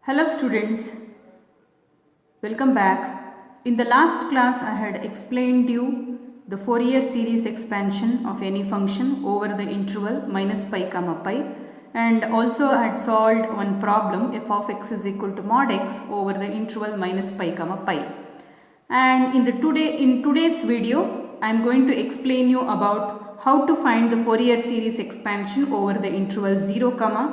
Hello students, welcome back. In the last class I had explained you the Fourier series expansion of any function over the interval minus pi comma pi, and also I had solved one problem f of x is equal to mod x over the interval minus pi comma pi. And in today's video I am going to explain you about how to find the Fourier series expansion over the interval 0 comma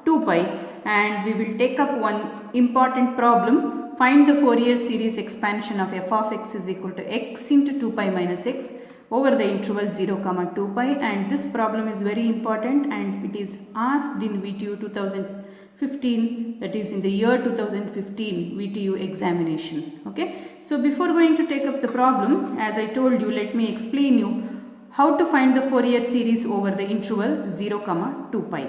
2 pi, and we will take up one important problem. Find the Fourier series expansion of f of x is equal to x into 2 pi minus x over the interval 0 comma 2 pi, and this problem is very important and it is asked in VTU 2015, that is in the year 2015 VTU examination. Okay, so before going to take up the problem, as I told you, let me explain you how to find the Fourier series over the interval 0 comma 2 pi.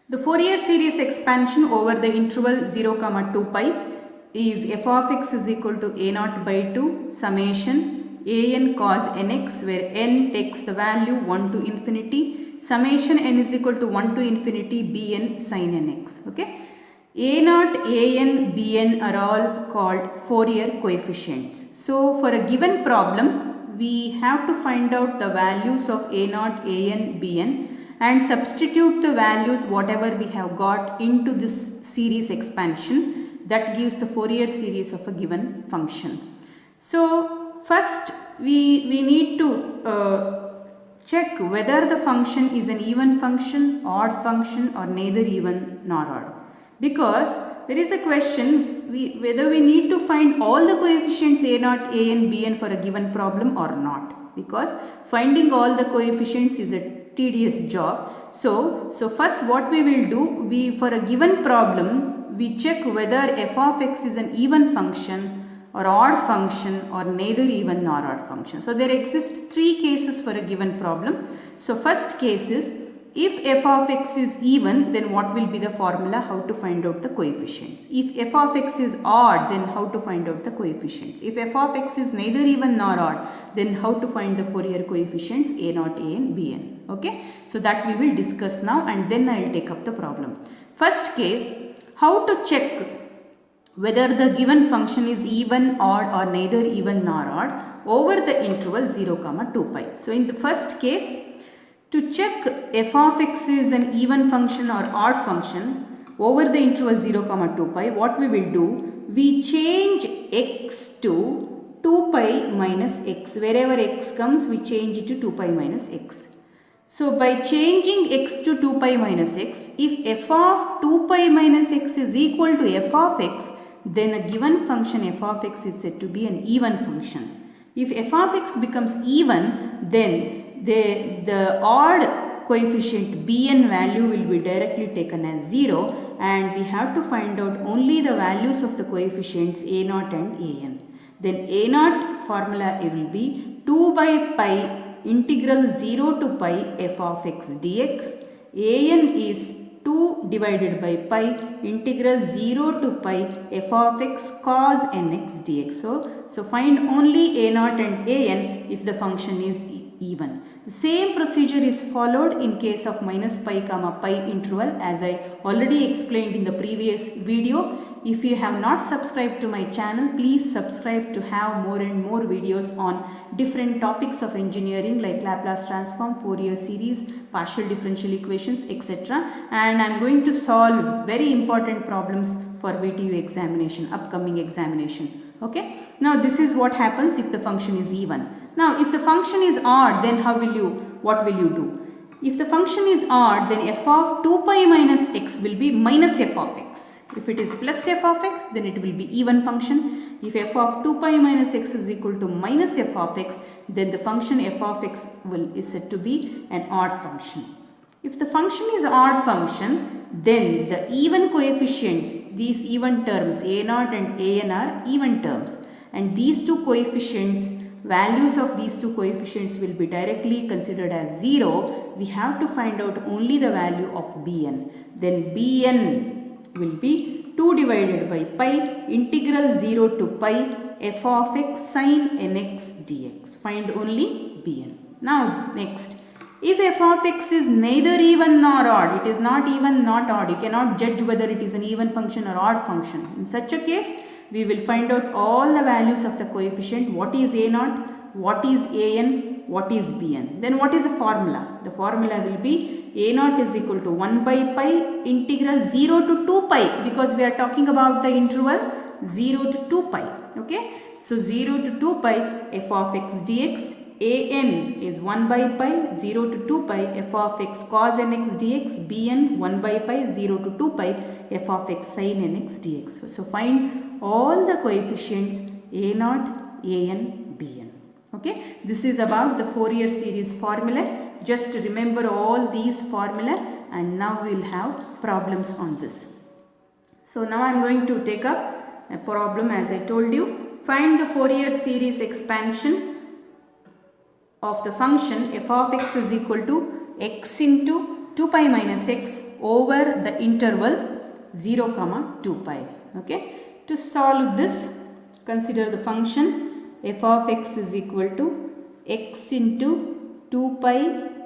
The Fourier series expansion over the interval 0 comma 2 pi is f of x is equal to a naught by 2 summation a n cos nx, where n takes the value 1 to infinity, summation n is equal to 1 to infinity b n sin nx. Okay, a naught, a n, b n are all called Fourier coefficients. So for a given problem we have to find out the values of a naught, a n, b n and substitute the values whatever we have got into this series expansion. That gives the Fourier series of a given function. So first we need to check whether the function is an even function, odd function, or neither even nor odd, because there is a question whether we need to find all the coefficients a naught, a n, b n for a given problem or not, because finding all the coefficients is a tedious job. So first what we will do, for a given problem we check whether f of x is an even function or odd function or neither even nor odd function. So there exist three cases for a given problem. So first case is, if f of x is even, then what will be the formula, how to find out the coefficients. If f of x is odd, then how to find out the coefficients. If f of x is neither even nor odd, then how to find the Fourier coefficients a naught, a n, b n. Okay, so that we will discuss now, and then I will take up the problem. First case, how to check whether the given function is even, odd, or neither even nor odd over the interval 0 comma 2 pi. So in the first case, to check f of x is an even function or odd function over the interval 0 comma 2 pi, what we will do, we change x to 2 pi minus x. Wherever x comes, we change it to 2 pi minus x. So by changing x to 2 pi minus x, if f of 2 pi minus x is equal to f of x, then a given function f of x is said to be an even function. If f of x becomes even, then the odd coefficient bn value will be directly taken as 0, and we have to find out only the values of the coefficients a naught and a n. Then a naught formula will be 2 by pi integral 0 to pi f of x dx. A n is 2 divided by pi integral 0 to pi f of x cos nx dx. So find only a naught and a n if the function is even. The same procedure is followed in case of minus pi comma pi interval, as I already explained in the previous video. If you have not subscribed to my channel, please subscribe to have more and more videos on different topics of engineering like Laplace transform, Fourier series, partial differential equations, etc. And I am going to solve very important problems for VTU examination, upcoming examination. Okay. Now this is what happens if the function is even. Now if the function is odd, then what will you do? If the function is odd, then f of 2 pi minus x will be minus f of x. If it is plus f of x, then it will be even function. If f of 2 pi minus x is equal to minus f of x, then the function f of x is said to be an odd function. If the function is odd function, then the even coefficients, these even terms a naught and a n are even terms, and these two coefficients, values of these two coefficients will be directly considered as 0. We have to find out only the value of bn. Then bn will be 2 divided by pi integral 0 to pi f of x sin nx dx. Find only bn. Now next, If f of x is neither even nor odd, it is not even not odd, you cannot judge whether it is an even function or odd function. In such a case, we will find out all the values of the coefficient, what is a0, what is an, what is bn. Then what is the formula? The formula will be a0 is equal to 1 by pi integral 0 to 2 pi, because we are talking about the interval 0 to 2 pi. Okay. So 0 to 2 pi f of x dx. An is 1 by pi 0 to 2 pi f of x cos nx dx. Bn 1 by pi 0 to 2 pi f of x sin nx dx. So find all the coefficients a0, an, bn. Okay, this is about the Fourier series formula. Just remember all these formula, and now we will have problems on this. So now I am going to take up a problem as I told you. Find the Fourier series expansion of the function f of x is equal to x into 2 pi minus x over the interval 0 comma 2 pi. Okay. To solve this, consider the function f of x is equal to x into 2 pi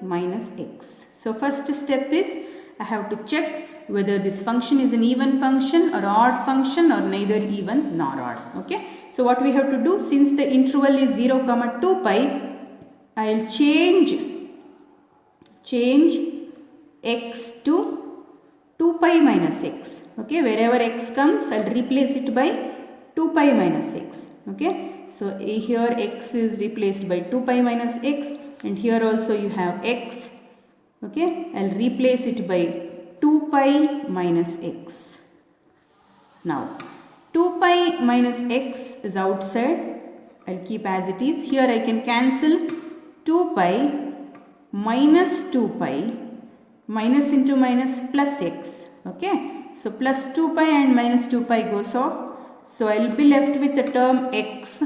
minus x. So first step is I have to check whether this function is an even function or odd function or neither even nor odd. Okay. So what we have to do, since the interval is 0 comma 2 pi, I will change x to 2 pi minus x. Okay, wherever x comes, I will replace it by 2 pi minus x. Okay, so here x is replaced by 2 pi minus x, and here also you have x. Okay, I will replace it by 2 pi minus x. Now 2 pi minus x is outside, I will keep as it is. Here I can cancel 2 pi minus 2 pi, minus into minus plus x. Okay, so plus 2 pi and minus 2 pi goes off. So I will be left with the term x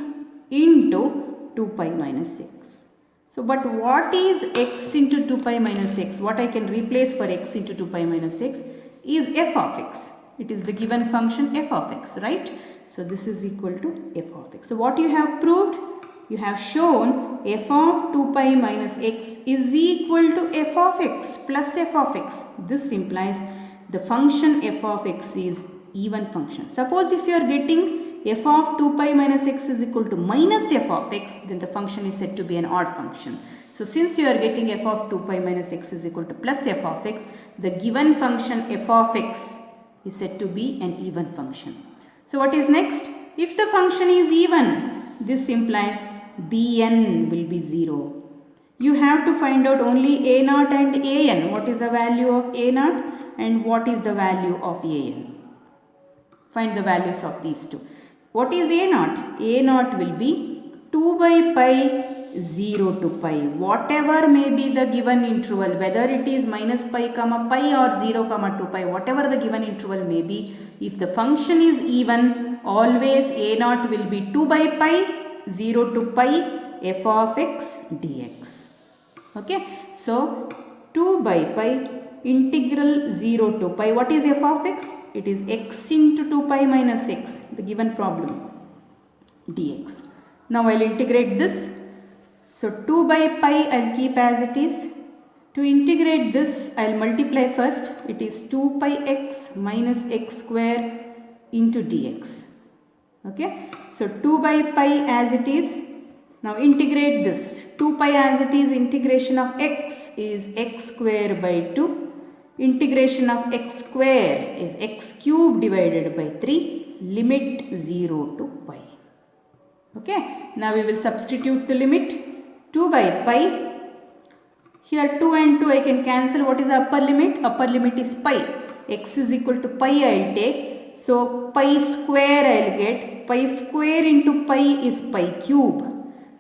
into 2 pi minus x. So but what is x into 2 pi minus x? What I can replace for x into 2 pi minus x is f of x. It is the given function f of x, right? So this is equal to f of x. So what you have proved? You have shown f of 2 pi minus x is equal to f of x plus f of x. This implies the function f of x is even function. Suppose if you are getting f of 2 pi minus x is equal to minus f of x, then the function is said to be an odd function. So since you are getting f of 2 pi minus x is equal to plus f of x, the given function f of x is said to be an even function. So what is next? If the function is even, this implies bn will be 0. You have to find out only a0 and an. What is the value of a0 and what is the value of an? Find the values of these two. What is a0? a0 will be 2 by pi 0 to pi. Whatever may be the given interval, whether it is minus pi comma pi or 0 comma 2 pi, whatever the given interval may be, if the function is even, always a0 will be 2 by pi 0 to pi f of x dx. Okay, so 2 by pi integral 0 to pi. What is f of x? It is x into 2 pi minus x, the given problem, dx. Now I will integrate this. So 2 by pi I will keep as it is. To integrate this, I will multiply first. It is 2 pi x minus x square into dx. Okay, so 2 by pi as it is. Now integrate this. 2 pi as it is, integration of x is x square by 2. Integration of x square is x cube divided by 3. Limit 0 to pi. Okay, now we will substitute the limit. 2 by pi. Here 2 and 2 I can cancel. What is the upper limit? Upper limit is pi. X is equal to pi I will take. So pi square I will get. Pi square into pi is pi cube.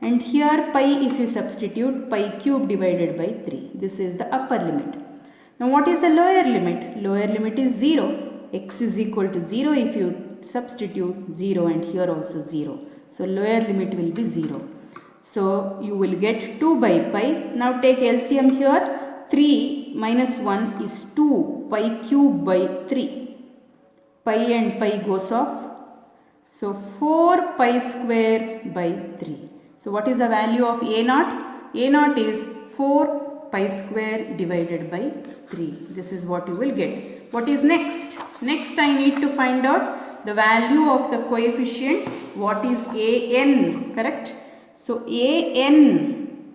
And here pi, if you substitute, pi cube divided by 3. This is the upper limit. Now what is the lower limit? Lower limit is 0. X is equal to 0 if you substitute 0, and here also 0. So lower limit will be 0. So you will get 2 by pi. Now take LCM here. 3 minus 1 is 2 pi cube by 3. Pi and pi goes off. So 4 pi square by 3. So what is the value of a0? a0 is 4 pi square divided by 3. This is what you will get. What is next? Next I need to find out the value of the coefficient. What is an, correct? So an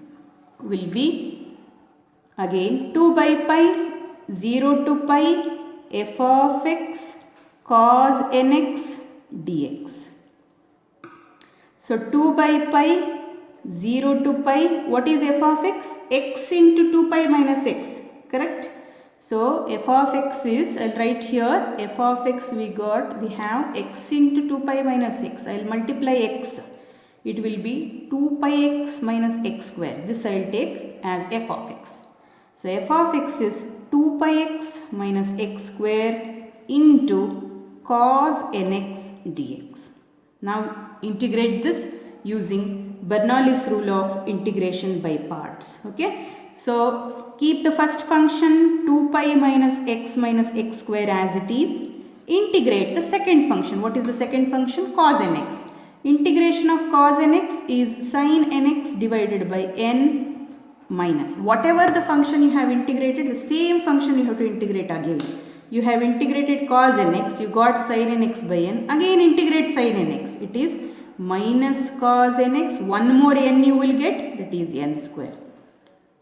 will be again 2 by pi, 0 to pi, f of x cos nx dx. So 2 by pi, 0 to pi, what is f of x? X into 2 pi minus x, correct? So f of x is, I'll write here, f of x we have x into 2 pi minus x. I'll multiply x. It will be 2 pi x minus x square. This I'll take as f of x. So f of x is 2 pi x minus x square into cos nx dx. Now integrate this using Bernoulli's rule of integration by parts. Okay. So keep the first function 2 pi minus x square as it is. Integrate the second function. What is the second function? Cos nx. Integration of cos nx is sin nx divided by n minus. Whatever the function you have integrated, the same function you have to integrate again. You have integrated cos nx, you got sin nx by n. Again integrate sin nx. It is minus cos nx. One more n you will get, that is n square.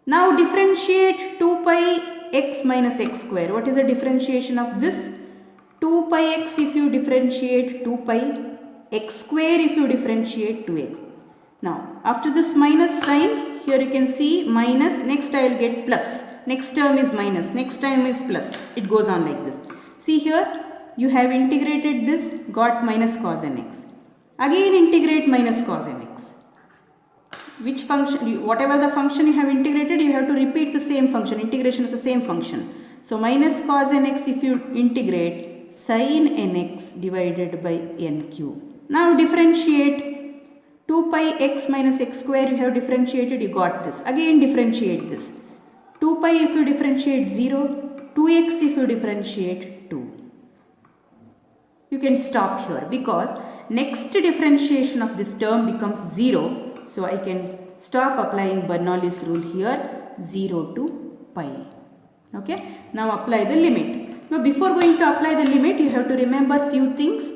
Now differentiate 2 pi x minus x square. What is the differentiation of this? 2 pi x if you differentiate 2 pi, x square if you differentiate 2x. Now after this minus sign, here you can see minus, next I will get plus. Next term is minus, next term is plus. It goes on like this. See here, you have integrated this, got minus cos nx. Again integrate minus cos nx. Which function, whatever the function you have integrated, you have to repeat the same function, integration of the same function. So minus cos nx if you integrate sin nx divided by n cube. Now differentiate 2 pi x minus x square, you have differentiated, you got this. Again differentiate this. 2 pi if you differentiate 0, 2x if you differentiate 2. You can stop here because next differentiation of this term becomes 0. So I can stop applying Bernoulli's rule here, 0 to pi. Okay. Now apply the limit. Now before going to apply the limit, you have to remember few things.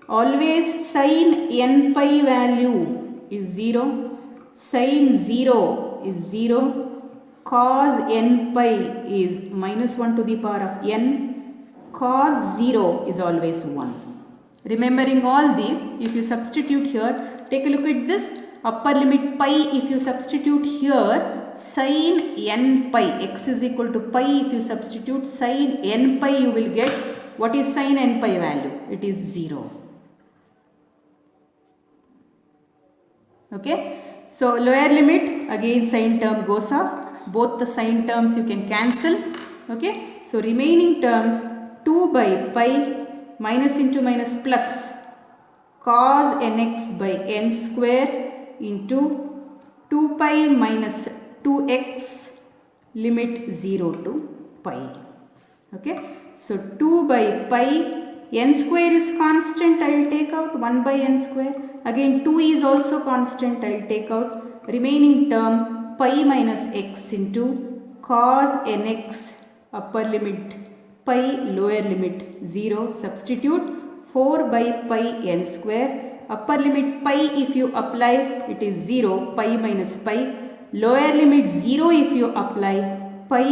Always sin n pi value is 0, sin 0 is 0, cos n pi is minus 1 to the power of n, cos 0 is always 1. Remembering all these, if you substitute here, take a look at this, upper limit pi, if you substitute here, sin n pi, x is equal to pi, if you substitute sin n pi, you will get, what is sin n pi value? It is 0. Okay. So lower limit, again sin term goes off, both the sin terms you can cancel. Okay. So remaining terms 2 by pi minus into minus plus cos nx by n square into 2 pi minus 2x limit 0 to pi. Okay. So 2 by pi, n square is constant, I will take out 1 by n square. Again 2 is also constant, I will take out. Remaining term pi minus x into cos nx, upper limit pi, lower limit 0. Substitute 4 by pi n square. Upper limit pi if you apply, it is 0, pi minus pi. Lower limit 0 if you apply, pi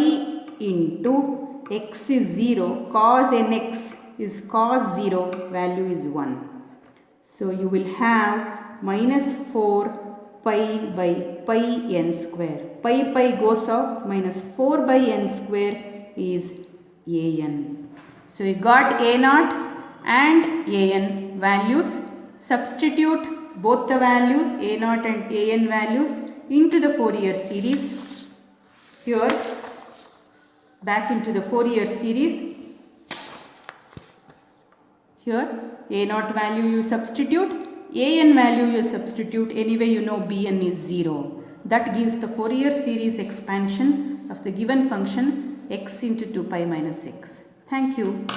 into x is 0, cos nx is cos 0, value is 1. So you will have minus 4 pi by pi n square. Pi goes off, minus 4 by n square is an. So you got a0 and an values. Substitute both the values a0 and an values into the Fourier series. Here back into the Fourier series. Here a0 value you substitute, an value you substitute, anyway you know bn is 0. That gives the Fourier series expansion of the given function x into 2 pi minus x. Thank you.